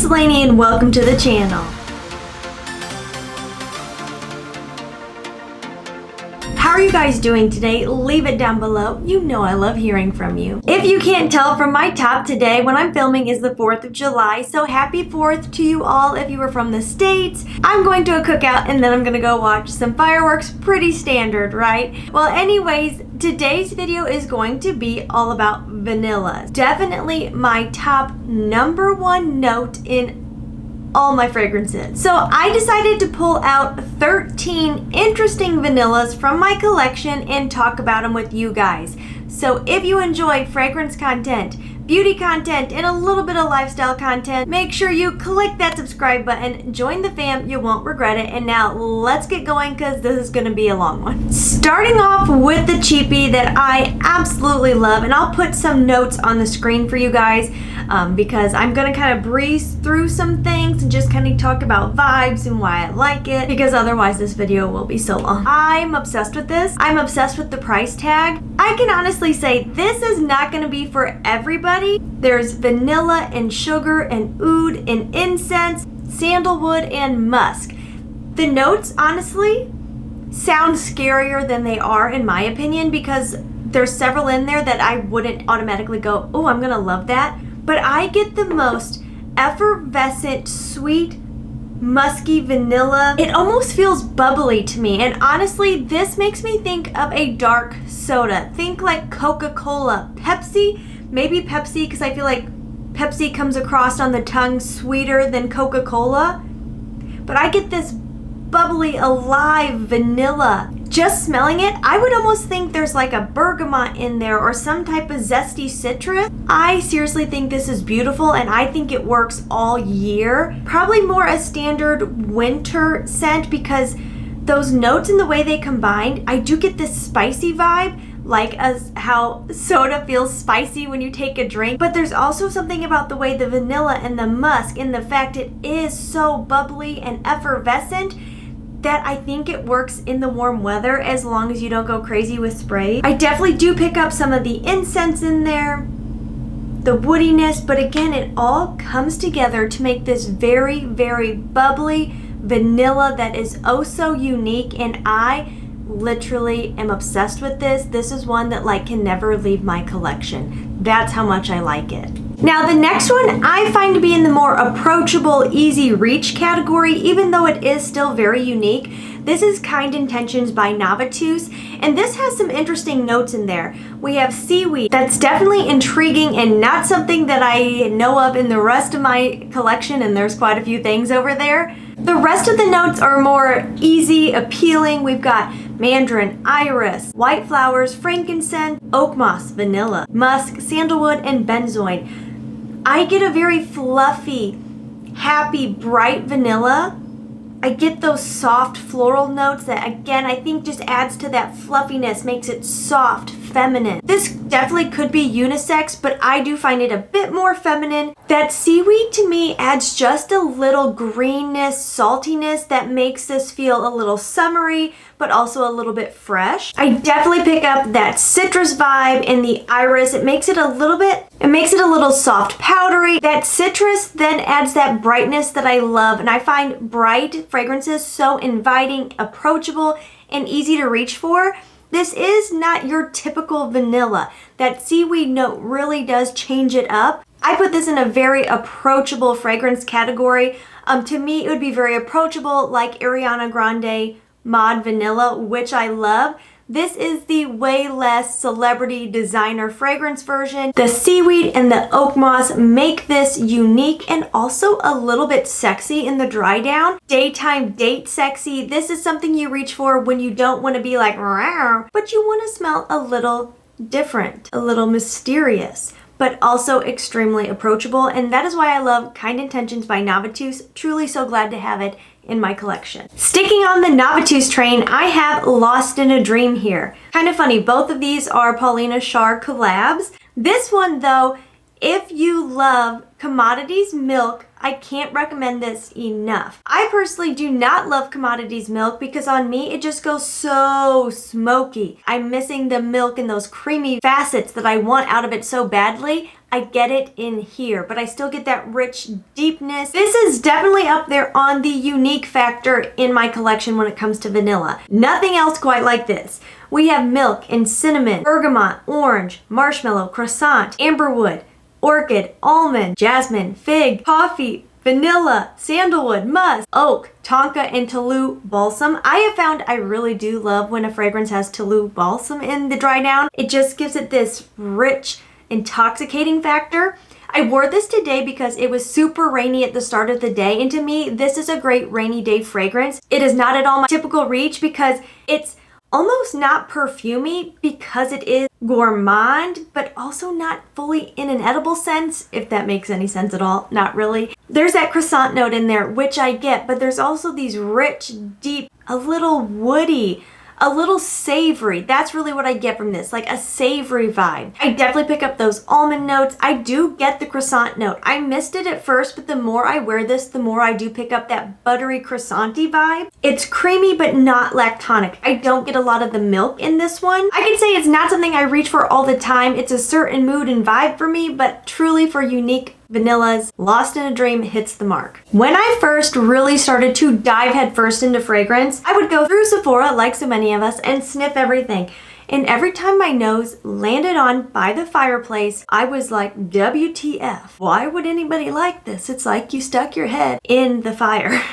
Laynie and welcome to the channel. How are you guys doing today? Leave it down below. You know I love hearing from you. If you can't tell from my top today, when I'm filming is the 4th of July, so happy 4th to you all if you were from the States. I'm going to a cookout and then I'm gonna go watch some fireworks. Pretty standard, right? Well, anyways, today's video is going to be all about vanilla. Definitely my top #1 note in all my fragrances. So I decided to pull out 13 interesting vanillas from my collection and talk about them with you guys. So if you enjoy fragrance content, beauty content, and a little bit of lifestyle content, make sure you click that subscribe button, join the fam, you won't regret it. And now let's get going because this is gonna be a long one. Starting off with the Chiy that I absolutely love, and I'll put some notes on the screen for you guys because I'm gonna kind of breeze through some things and just kind of talk about vibes and why I like it, because otherwise this video will be so long. I'm obsessed with this. I'm obsessed with the price tag. I can honestly say this is not gonna be for everybody. There's vanilla and sugar and oud and incense, sandalwood and musk. The notes honestly sound scarier than they are in my opinion, because there's several in there that I wouldn't automatically go, oh, I'm gonna love that. But I get the most effervescent, sweet, musky vanilla. It almost feels bubbly to me, and honestly this makes me think of a dark soda. Think like Coca-Cola, Pepsi, maybe Pepsi, because I feel like Pepsi comes across on the tongue sweeter than Coca-Cola, but I get this bubbly, alive vanilla. Just smelling it, I would almost think there's like a bergamot in there or some type of zesty citrus. I seriously think this is beautiful, and I think it works all year. Probably more a standard winter scent, because those notes and the way they combine, I do get this spicy vibe, like how soda feels spicy when you take a drink. But there's also something about the way the vanilla and the musk and the fact it is so bubbly and effervescent that I think it works in the warm weather as long as you don't go crazy with spray. I definitely do pick up some of the incense in there, the woodiness, but again, it all comes together to make this very, very bubbly vanilla that is oh so unique, and I literally am obsessed with this. This is one that like can never leave my collection. That's how much I like it. Now the next one I find to be in the more approachable, easy reach category, even though it is still very unique. This is Kind Intentions by Novatus, and this has some interesting notes in there. We have seaweed. That's definitely intriguing and not something that I know of in the rest of my collection, and there's quite a few things over there. The rest of the notes are more easy, appealing. We've got mandarin, iris, white flowers, frankincense, oak moss, vanilla, musk, sandalwood, and benzoin. I get a very fluffy, happy, bright vanilla. I get those soft floral notes that, again, I think just adds to that fluffiness, makes it soft, feminine. This definitely could be unisex, but I do find it a bit more feminine. That seaweed to me adds just a little greenness, saltiness that makes this feel a little summery, but also a little bit fresh. I definitely pick up that citrus vibe in the iris. It makes it a little soft, powdery. That citrus then adds that brightness that I love, and I find bright fragrances so inviting, approachable, and easy to reach for. This is not your typical vanilla. That seaweed note really does change it up. I put this in a very approachable fragrance category. To me, it would be very approachable, like Ariana Grande Mod Vanilla, which I love. This is the way less celebrity designer fragrance version. The seaweed and the oak moss make this unique and also a little bit sexy in the dry down. Daytime date sexy. This is something you reach for when you don't want to be like, rawr, but you want to smell a little different, a little mysterious, but also extremely approachable. And that is why I love Kind Intentions by Novatus. Truly so glad to have it in my collection. Sticking on the Novatus train, I have Lost in a Dream here. Kind of funny, both of these are Paulina Shar collabs. This one though, if you love Commodities milk, I can't recommend this enough. I personally do not love Commodities milk because on me it just goes so smoky. I'm missing the milk and those creamy facets that I want out of it so badly. I get it in here, but I still get that rich deepness. This is definitely up there on the unique factor in my collection when it comes to vanilla. Nothing else quite like this. We have milk and cinnamon, bergamot, orange, marshmallow, croissant, amberwood, orchid, almond, jasmine, fig, coffee, vanilla, sandalwood, musk, oak, tonka, and Toulouse balsam. I have found I really do love when a fragrance has Toulouse balsam in the dry down. It just gives it this rich, intoxicating factor. I wore this today because it was super rainy at the start of the day, and to me, this is a great rainy day fragrance. It is not at all my typical reach because it's almost not perfumey because it is gourmand, but also not fully in an edible sense, if that makes any sense at all. Not really. There's that croissant note in there, which I get, but there's also these rich, deep, a little woody, a little savory. That's really what I get from this, like a savory vibe. I definitely pick up those almond notes. I do get the croissant note. I missed it at first, but the more I wear this, the more I do pick up that buttery croissanty vibe. It's creamy, but not lactonic. I don't get a lot of the milk in this one. I can say it's not something I reach for all the time. It's a certain mood and vibe for me, but truly for unique vanillas, Lost in a Dream hits the mark. When I first really started to dive headfirst into fragrance, I would go through Sephora, like so many of us, and sniff everything. And every time my nose landed on By the Fireplace, I was like, WTF, why would anybody like this? It's like you stuck your head in the fire.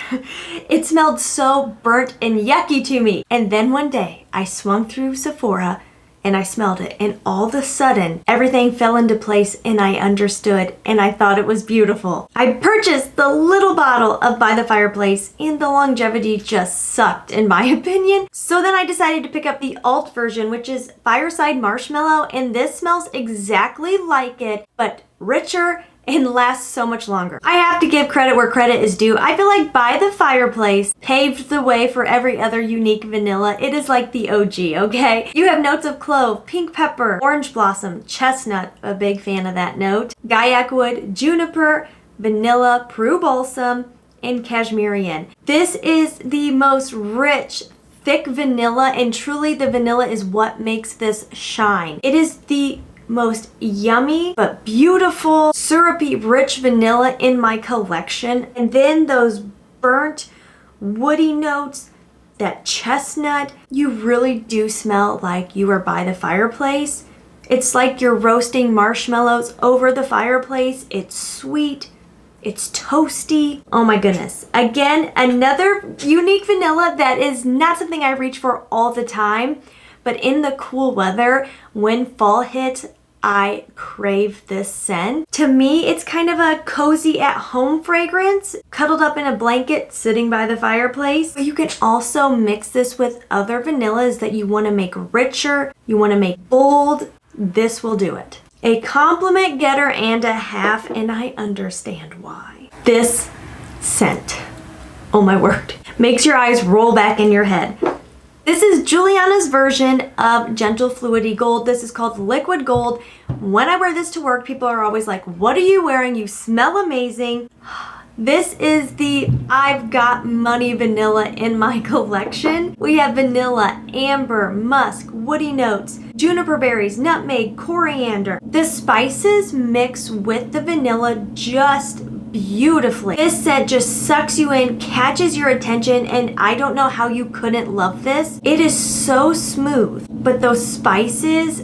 It smelled so burnt and yucky to me. And then one day, I swung through Sephora and I smelled it, and all of a sudden everything fell into place and I understood, and I thought it was beautiful. I purchased the little bottle of By the Fireplace and the longevity just sucked in my opinion. So then I decided to pick up the alt version, which is Fireside Marshmallow, and this smells exactly like it but richer and lasts so much longer. I have to give credit where credit is due. I feel like By the Fireplace paved the way for every other unique vanilla. It is like the OG, okay? You have notes of clove, pink pepper, orange blossom, chestnut, a big fan of that note, guaiac wood, juniper, vanilla, Peru balsam, and cashmerian. This is the most rich, thick vanilla, and truly the vanilla is what makes this shine. It is the most yummy but beautiful syrupy rich vanilla in my collection, and then those burnt woody notes, that chestnut. You really do smell like you are by the fireplace. It's like you're roasting marshmallows over the fireplace. It's sweet, it's toasty. Oh my goodness. Again, another unique vanilla that is not something I reach for all the time, but in the cool weather, when fall hits, I crave this scent. To me, it's kind of a cozy at home fragrance, cuddled up in a blanket, sitting by the fireplace. But you can also mix this with other vanillas that you want to make richer, you want to make bold. This will do it. A compliment getter and a half, and I understand why. This scent, oh my word, makes your eyes roll back in your head. This is Giuliana's version of Gentle Fluidity Gold. This is called Liquid Gold. When I wear this to work, people are always like, what are you wearing? You smell amazing. This is the I've Got Money vanilla in my collection. We have vanilla, amber, musk, woody notes, juniper berries, nutmeg, coriander. The spices mix with the vanilla just beautifully. This scent just sucks you in, catches your attention, and I don't know how you couldn't love this. It is so smooth, but those spices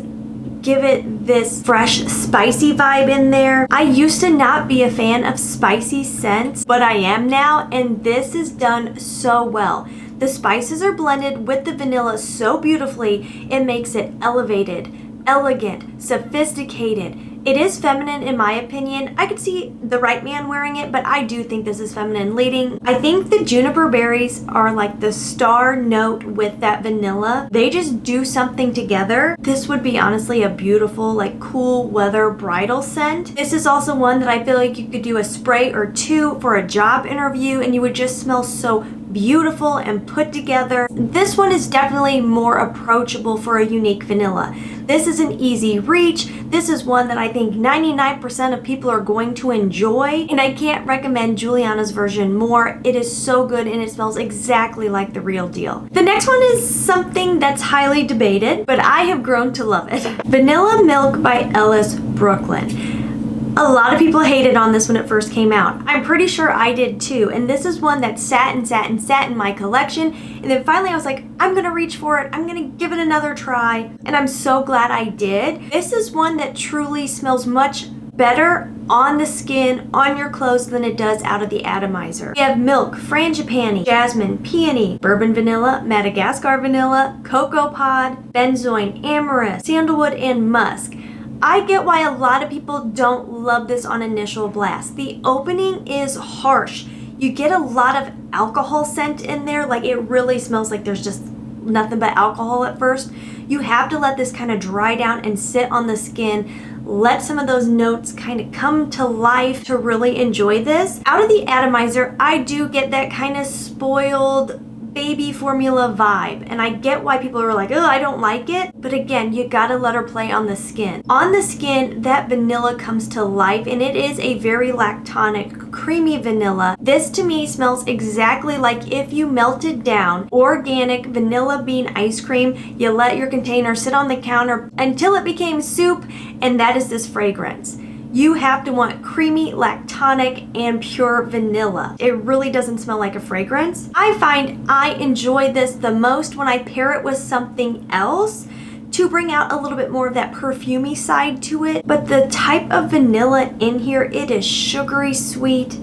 give it this fresh, spicy vibe in there. I used to not be a fan of spicy scents, but I am now, and this is done so well. The spices are blended with the vanilla so beautifully, it makes it elevated, elegant, sophisticated. It is feminine in my opinion. I could see the right man wearing it, but I do think this is feminine leading. I think the juniper berries are like the star note with that vanilla. They just do something together. This would be honestly a beautiful, like cool weather bridal scent. This is also one that I feel like you could do a spray or two for a job interview and you would just smell so beautiful and put together. This one is definitely more approachable for a unique vanilla. This is an easy reach. This is one that I think 99% of people are going to enjoy, and I can't recommend Giuliana's version more. It is so good and it smells exactly like the real deal. The next one is something that's highly debated, but I have grown to love it. Vanilla Milk by Ellis Brooklyn. A lot of people hated on this when it first came out. I'm pretty sure I did too. And this is one that sat and sat and sat in my collection. And then finally I was like, I'm gonna reach for it. I'm gonna give it another try. And I'm so glad I did. This is one that truly smells much better on the skin, on your clothes, than it does out of the atomizer. We have milk, frangipani, jasmine, peony, bourbon vanilla, Madagascar vanilla, cocoa pod, benzoin, amorous, sandalwood, and musk. I get why a lot of people don't love this on initial blast. The opening is harsh. You get a lot of alcohol scent in there. Like, it really smells like there's just nothing but alcohol at first. You have to let this kind of dry down and sit on the skin. Let some of those notes kind of come to life to really enjoy this. Out of the atomizer, I do get that kind of spoiled baby formula vibe, and I get why people are like, oh, I don't like it, but again, you gotta let her play on the skin. On the skin, that vanilla comes to life, and it is a very lactonic, creamy vanilla. This to me smells exactly like if you melted down organic vanilla bean ice cream, you let your container sit on the counter until it became soup, and that is this fragrance. You have to want creamy, lactonic, and pure vanilla. It really doesn't smell like a fragrance. I find I enjoy this the most when I pair it with something else to bring out a little bit more of that perfumey side to it. But the type of vanilla in here, it is sugary sweet.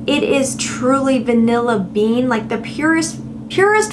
It is truly vanilla bean, like the purest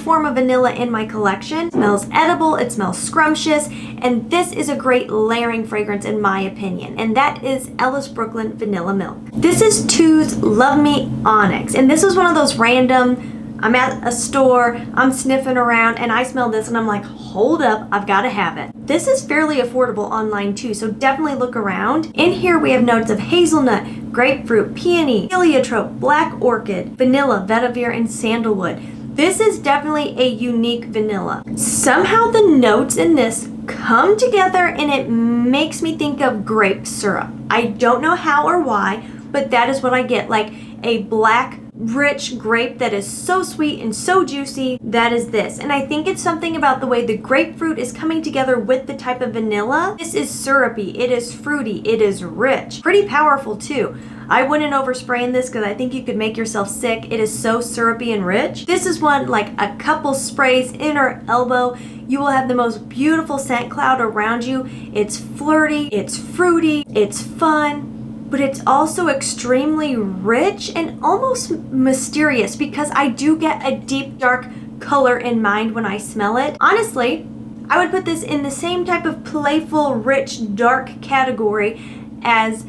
form of vanilla in my collection. It smells edible, it smells scrumptious, and this is a great layering fragrance in my opinion, and that is Ellis Brooklyn Vanilla Milk. This is Two's Love Me Onx, and this is one of those random, I'm at a store, I'm sniffing around, and I smell this and I'm like, hold up, I've got to have it. This is fairly affordable online too, so definitely look around. In here we have notes of hazelnut, grapefruit, peony, heliotrope, black orchid, vanilla, vetiver, and sandalwood. This is definitely a unique vanilla. Somehow the notes in this come together and it makes me think of grape syrup. I don't know how or why, but that is what I get, like a black, rich grape that is so sweet and so juicy. That is this. And I think it's something about the way the grapefruit is coming together with the type of vanilla. This is syrupy, it is fruity, it is rich. Pretty powerful too. I wouldn't overspray in this because I think you could make yourself sick. It is so syrupy and rich. This is one like a couple sprays in her elbow. You will have the most beautiful scent cloud around you. It's flirty, it's fruity, it's fun, but it's also extremely rich and almost mysterious because I do get a deep dark color in mind when I smell it. Honestly, I would put this in the same type of playful, rich, dark category as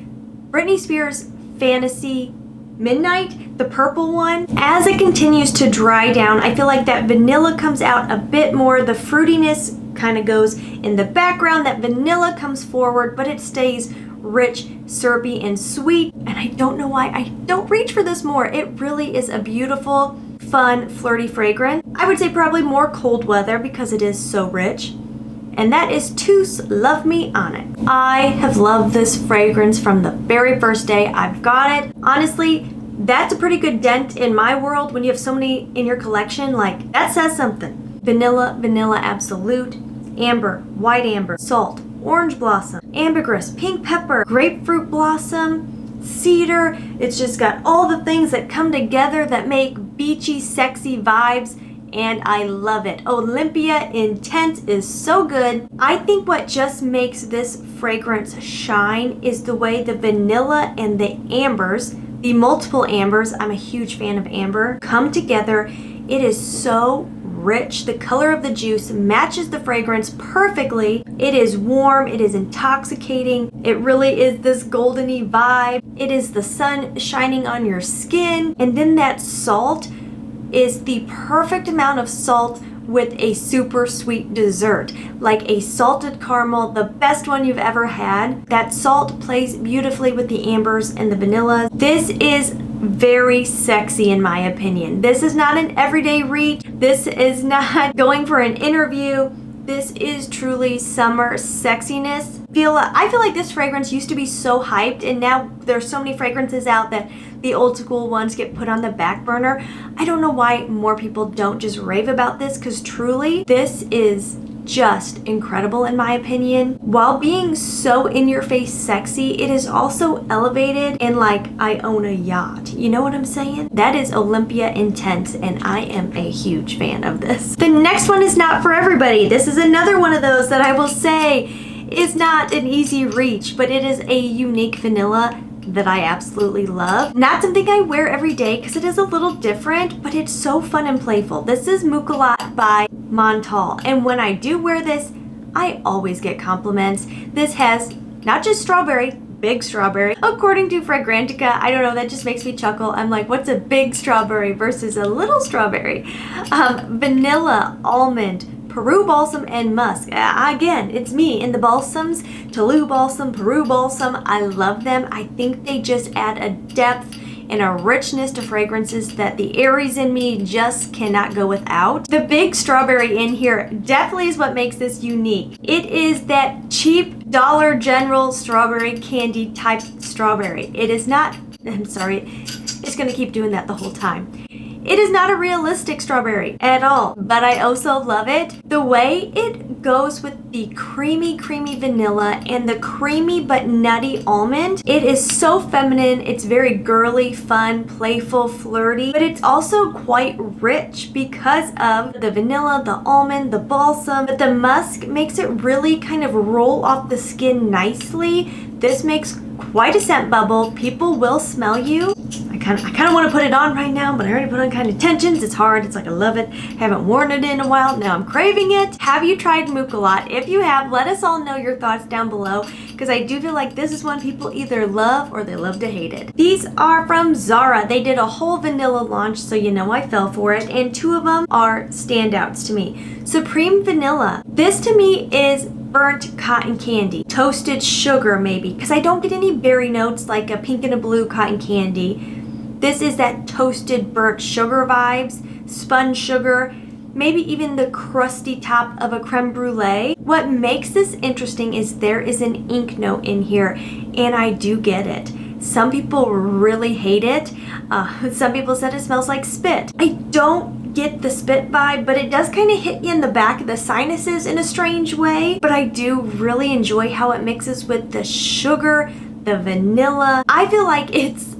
Britney Spears' Fantasy Midnight, the purple one. As it continues to dry down, I feel like that vanilla comes out a bit more. The fruitiness kind of goes in the background. That vanilla comes forward, but it stays rich, syrupy, and sweet. And I don't know why I don't reach for this more. It really is a beautiful, fun, flirty fragrance. I would say probably more cold weather because it is so rich. And that is Two's Love Me Onx. I have loved this fragrance from the very first day I've got it. Honestly, that's a pretty good dent in my world when you have so many in your collection. Like, that says something. Vanilla, vanilla absolute, amber, white amber, salt, orange blossom, ambergris, pink pepper, grapefruit blossom, cedar. It's just got all the things that come together that make beachy, sexy vibes. And I love it. Olympia Intense is so good. I think what just makes this fragrance shine is the way the vanilla and the ambers, the multiple ambers, I'm a huge fan of amber, come together. It is so rich. The color of the juice matches the fragrance perfectly. It is warm, it is intoxicating. It really is this goldeny vibe. It is the sun shining on your skin. And then that salt is the perfect amount of salt with a super sweet dessert, like a salted caramel, the best one you've ever had. That salt plays beautifully with the ambers and the vanilla. This is very sexy in my opinion. This is not an everyday reach. This is not going for an interview. This is truly summer sexiness. I feel like this fragrance used to be so hyped, and now there's so many fragrances out that the old school ones get put on the back burner. I don't know why more people don't just rave about this, because truly this is just incredible in my opinion. While being so in your face sexy, it is also elevated and like I own a yacht. You know what I'm saying? That is Olympia intense, and I am a huge fan of this. The next one is not for everybody. This is another one of those that I will say is not an easy reach, but it is a unique vanilla that I absolutely love. Not something I wear every day because it is a little different, but it's so fun and playful. This is Mucalat by Montal, and when I do wear this, I always get compliments. This has not just strawberry, big strawberry. According to Fragrantica, I don't know, that just makes me chuckle. I'm like, what's a big strawberry versus a little strawberry? Vanilla, almond, Peru balsam, and musk. Again, it's me in the balsams. Toulouse balsam, Peru balsam. I love them. I think they just add a depth and a richness to fragrances that the Aries in me just cannot go without. The big strawberry in here definitely is what makes this unique. It is that cheap Dollar General strawberry candy type strawberry. It is not, I'm sorry, it's gonna keep doing that the whole time. It is not a realistic strawberry at all, but I also love it. The way it goes with the creamy vanilla and the creamy but nutty almond. It is so feminine. It's very girly, fun, playful, flirty, but it's also quite rich because of the vanilla, the almond, the balsam. But the musk makes it really kind of roll off the skin nicely. This makes quite a scent bubble. People will smell you. I kind of want to put it on right now, but I already put on kind of tensions. It's hard. It's like I love it. Haven't worn it in a while. Now I'm craving it. Have you tried Mucalat? If you have, let us all know your thoughts down below, because I do feel like this is one people either love or they love to hate it. These are from Zara. They did a whole vanilla launch, so you know I fell for it, and two of them are standouts to me. Supreme Vanilla. This to me is burnt cotton candy. Toasted sugar maybe, because I don't get any berry notes like a pink and a blue cotton candy. This is that toasted burnt sugar vibes, spun sugar, maybe even the crusty top of a creme brulee. What makes this interesting is there is an ink note in here, and I do get it. Some people really hate it. Some people said it smells like spit. I don't get the spit vibe, but it does kind of hit you in the back of the sinuses in a strange way. But I do really enjoy how it mixes with the sugar, the vanilla. I feel like it's,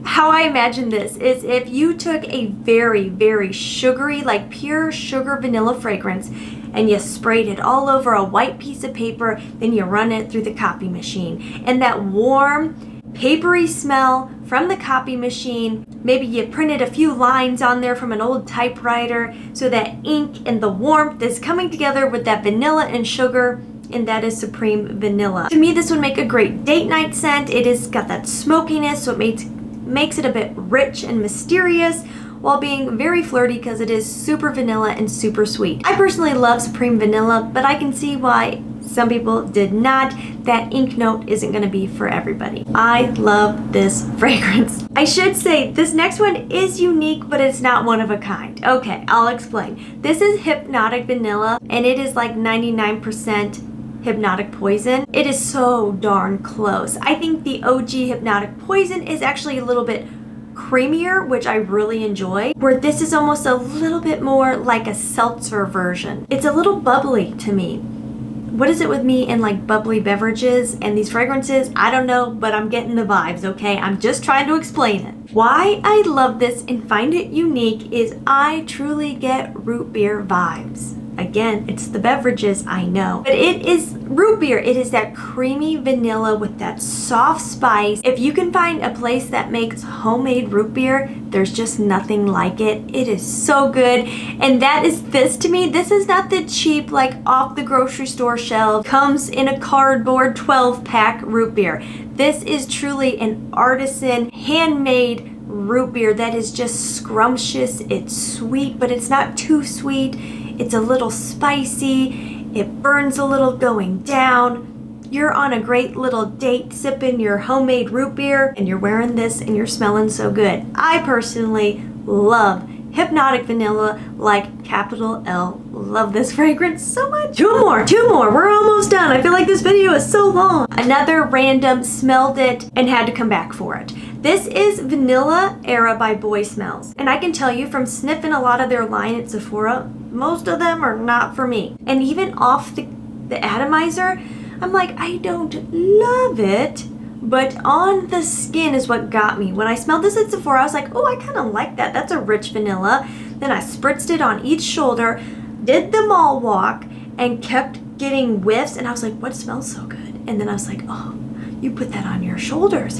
how I imagine this is if you took a very sugary, like pure sugar vanilla fragrance, and you sprayed it all over a white piece of paper, then you run it through the copy machine. And that warm, papery smell from the copy machine, maybe you printed a few lines on there from an old typewriter, so that ink and the warmth is coming together with that vanilla and sugar, and that is Supreme Vanilla. To me, this would make a great date night scent. It has got that smokiness, so it makes it a bit rich and mysterious while being very flirty because it is super vanilla and super sweet. I personally love Supreme Vanilla, but I can see why some people did not. That ink note isn't going to be for everybody. I love this fragrance. I should say this next one is unique, but it's not one of a kind. Okay, I'll explain. This is Hypnotic Vanilla, and it is like 99% Hypnotic Poison. It is so darn close. I think the OG Hypnotic Poison is actually a little bit creamier, which I really enjoy, where this is almost a little bit more like a seltzer version. It's a little bubbly to me. What is it with me and like bubbly beverages and these fragrances? I don't know, but I'm getting the vibes, okay? I'm just trying to explain it. Why I love this and find it unique is I truly get root beer vibes. Again, it's the beverages, I know. But it is root beer. It is that creamy vanilla with that soft spice. If you can find a place that makes homemade root beer, there's just nothing like it. It is so good. And that is this to me. This is not the cheap, like off the grocery store shelf, comes in a cardboard 12-pack root beer. This is truly an artisan, handmade root beer that is just scrumptious. It's sweet, but it's not too sweet. It's a little spicy, it burns a little going down. You're on a great little date sipping your homemade root beer and you're wearing this and you're smelling so good. I personally love Hypnotic Vanilla, like capital L. Love this fragrance so much. Two more. We're almost done. I feel like this video is so long. Another random smelled it and had to come back for it. This is Vanilla Era by Boy Smells. And I can tell you from sniffing a lot of their line at Sephora, most of them are not for me. And even off the atomizer, I'm like, I don't love it, but on the skin is what got me. When I smelled this at Sephora, I was like, oh, I kind of like that. That's a rich vanilla. Then I spritzed it on each shoulder, did the mall walk, and kept getting whiffs. And I was like, what smells so good? And then I was like, oh, you put that on your shoulders.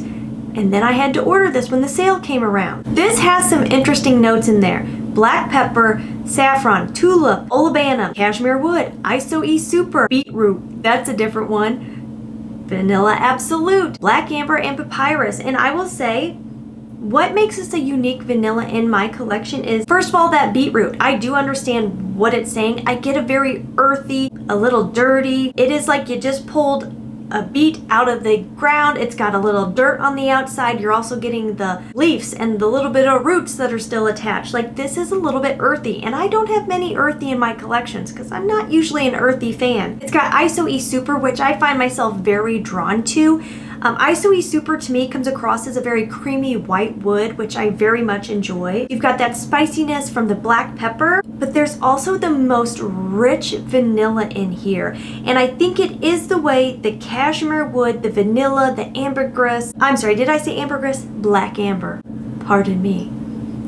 And then I had to order this when the sale came around. This has some interesting notes in there. Black pepper, saffron, tulip, olibanum, cashmere wood, ISO-E super, beetroot, that's a different one, vanilla absolute, black amber, and papyrus. And I will say, what makes this a unique vanilla in my collection is, first of all, that beetroot. I do understand what it's saying. I get a very earthy, a little dirty. It is like you just pulled a beet out of the ground. It's got a little dirt on the outside. You're also getting the leaves and the little bit of roots that are still attached. Like, this is a little bit earthy, and I don't have many earthy in my collections because I'm not usually an earthy fan. It's got ISO-E super, which I find myself very drawn to. ISO-E super to me comes across as a very creamy white wood, which I very much enjoy. You've got that spiciness from the black pepper, but there's also the most rich vanilla in here. And I think it is the way the cashmere wood, the vanilla, the ambergris, I'm sorry, did I say ambergris? Black amber. Pardon me.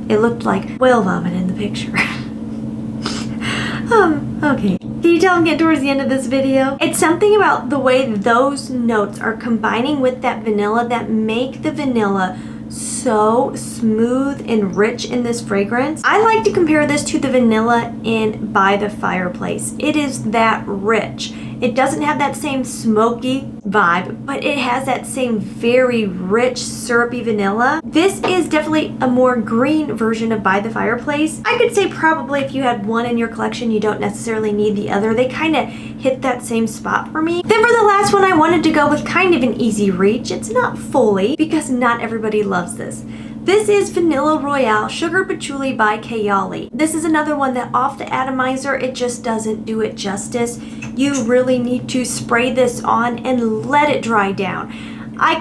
It looked like whale vomit in the picture. Okay. Can you tell I'm getting towards the end of this video? It's something about the way those notes are combining with that vanilla that make the vanilla so smooth and rich in this fragrance. I like to compare this to the vanilla in By the Fireplace. It is that rich. It doesn't have that same smoky vibe, but it has that same very rich syrupy vanilla. This is definitely a more green version of By the Fireplace. I could say probably if you had one in your collection, you don't necessarily need the other. They kind of hit that same spot for me. Then for the last one, I wanted to go with kind of an easy reach. It's not fully, because not everybody loves this. This is Vanilla Royale Sugar Patchouli by Chiy. This is another one that off the atomizer, it just doesn't do it justice. You really need to spray this on and let it dry down. I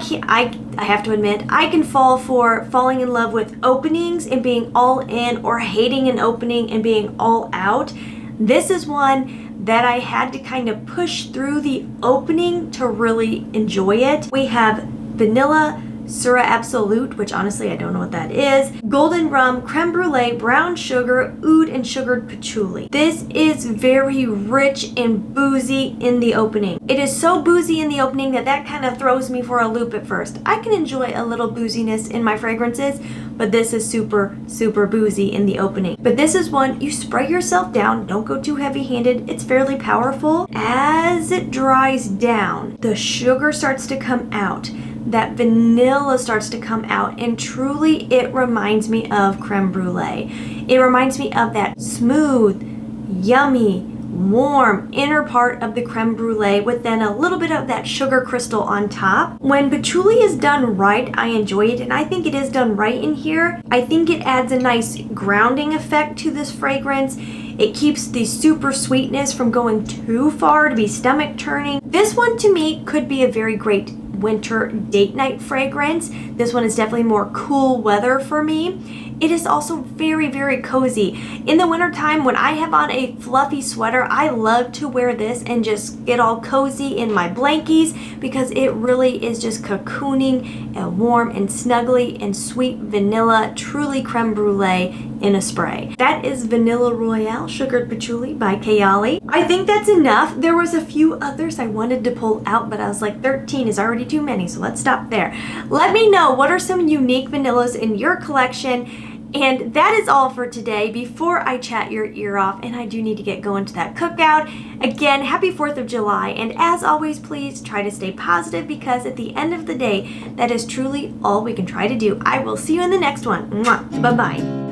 have to admit, I can fall for falling in love with openings and being all in, or hating an opening and being all out. This is one that I had to kind of push through the opening to really enjoy it. We have vanilla, Syrah Absolute, which honestly I don't know what that is, golden rum, creme brulee, brown sugar, oud, and sugared patchouli. This is very rich and boozy in the opening. It is so boozy in the opening that kind of throws me for a loop at first. I can enjoy a little booziness in my fragrances, but this is super, super boozy in the opening. But this is one you spray yourself down, don't go too heavy-handed. It's fairly powerful. As it dries down, the sugar starts to come out. That vanilla starts to come out, and truly it reminds me of creme brulee. It reminds me of that smooth, yummy, warm inner part of the creme brulee with then a little bit of that sugar crystal on top. When patchouli is done right, I enjoy it, and I think it is done right in here. I think it adds a nice grounding effect to this fragrance. It keeps the super sweetness from going too far to be stomach turning. This one to me could be a very great winter date night fragrance. This one is definitely more cool weather for me. It is also very, very cozy. In the wintertime, when I have on a fluffy sweater, I love to wear this and just get all cozy in my blankies, because it really is just cocooning and warm and snuggly and sweet vanilla, truly creme brulee in a spray. That is Vanilla Royale Sugared Patchouli by Chiy. I think that's enough. There was a few others I wanted to pull out, but I was like, 13 is already too many, so let's stop there. Let me know, what are some unique vanillas in your collection? And that is all for today. Before I chat your ear off, and I do need to get going to that cookout, again, happy 4th of July. And as always, please try to stay positive, because at the end of the day, that is truly all we can try to do. I will see you in the next one. Mwah. Bye-bye.